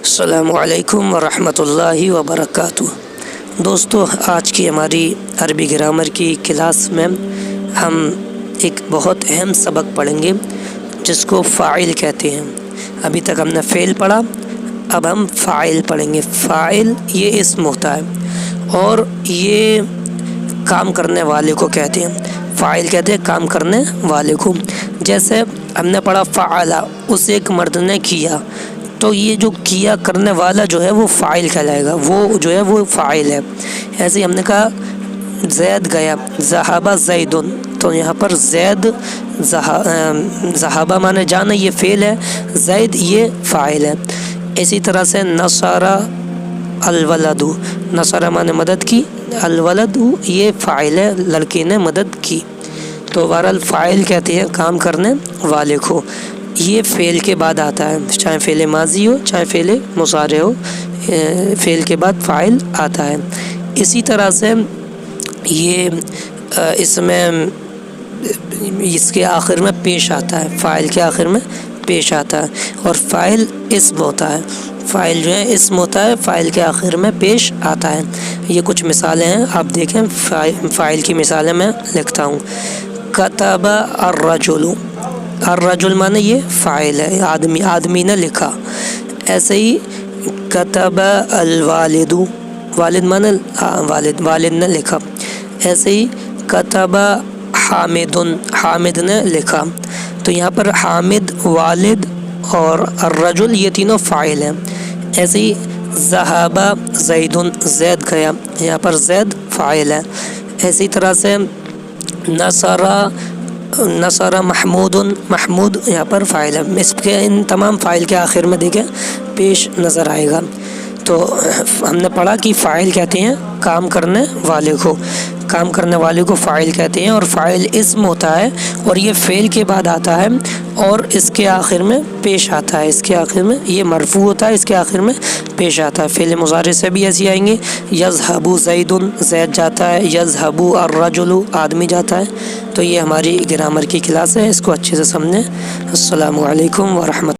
السلام علیکم ورحمۃ اللہ وبرکاتہ۔ دوستو، آج کی ہماری عربی گرامر کی کلاس میں ہم ایک بہت اہم سبق پڑھیں گے جس کو فاعل کہتے ہیں۔ ابھی تک ہم نے فعل پڑھا، اب ہم فاعل پڑھیں گے۔ فاعل یہ اسم ہوتا ہے اور یہ کام کرنے والے کو کہتے ہیں۔ فاعل کہتے ہیں کام کرنے والے کو۔ جیسے ہم نے پڑھا فعل، اس ایک مرد نے کیا، تو یہ جو کیا کرنے والا جو ہے وہ فاعل کہلائے گا، وہ جو ہے وہ فاعل ہے۔ ایسے ہی ہم نے کہا زید گیا، ذہب زید، تو یہاں پر زید ذہب مانے جانا یہ فعل ہے، زید یہ فاعل ہے۔ اسی طرح سے نصر الولد، نصر مانے مدد کی، الولد یہ فاعل ہے، لڑکے نے مدد کی۔ تو بہرحال فاعل کہتے ہیں کام کرنے والے کو۔ یہ فعل کے بعد آتا ہے، چاہے فعل ماضی ہو چاہے فعل مضارع ہو، فعل کے بعد فاعل آتا ہے۔ اسی طرح سے یہ اس کے آخر میں پیش آتا ہے، فاعل کے آخر میں پیش آتا ہے، اور فاعل اسم ہوتا ہے۔ فاعل جو ہے اسم ہوتا ہے، فاعل کے آخر میں پیش آتا ہے۔ یہ کچھ مثالیں ہیں، آپ دیکھیں فاعل کی مثالیں میں لکھتا ہوں۔ کتب الرجل، الرجل مانے یہ فاعل ہے، آدمی نے لکھا۔ ایسے ہی کتب الوالد، والد مانے والد نے لکھا۔ ایسے ہی کتب حامد، حامد نے لکھا۔ تو یہاں پر حامد، والد اور الرجل یہ تینوں فاعل ہیں۔ ایسے ہی ذہب زید، زید گیا، یہاں پر زید فاعل ہے۔ اسی طرح سے نصر محمود، محمود یہاں پر فاعل ہے۔ اس کے ان تمام فاعل کے آخر میں دیکھیں پیش نظر آئے گا۔ تو ہم نے پڑھا کہ فاعل کہتے ہیں کام کرنے والے کو، کام کرنے والے کو فاعل کہتے ہیں، اور فاعل اسم ہوتا ہے اور یہ فعل کے بعد آتا ہے اور اس کے آخر میں پیش آتا ہے۔ اس کے آخر میں یہ مرفوع ہوتا ہے، اس کے آخر میں پیش آتا ہے۔ فعل مضارع سے بھی ایسے آئیں گے، یذہب زید، زید جاتا ہے، یذہب الرجل آدمی جاتا ہے۔ تو یہ ہماری گرامر کی کلاس ہے، اس کو اچھے سے سمجھیں۔ السلام علیکم ورحمۃ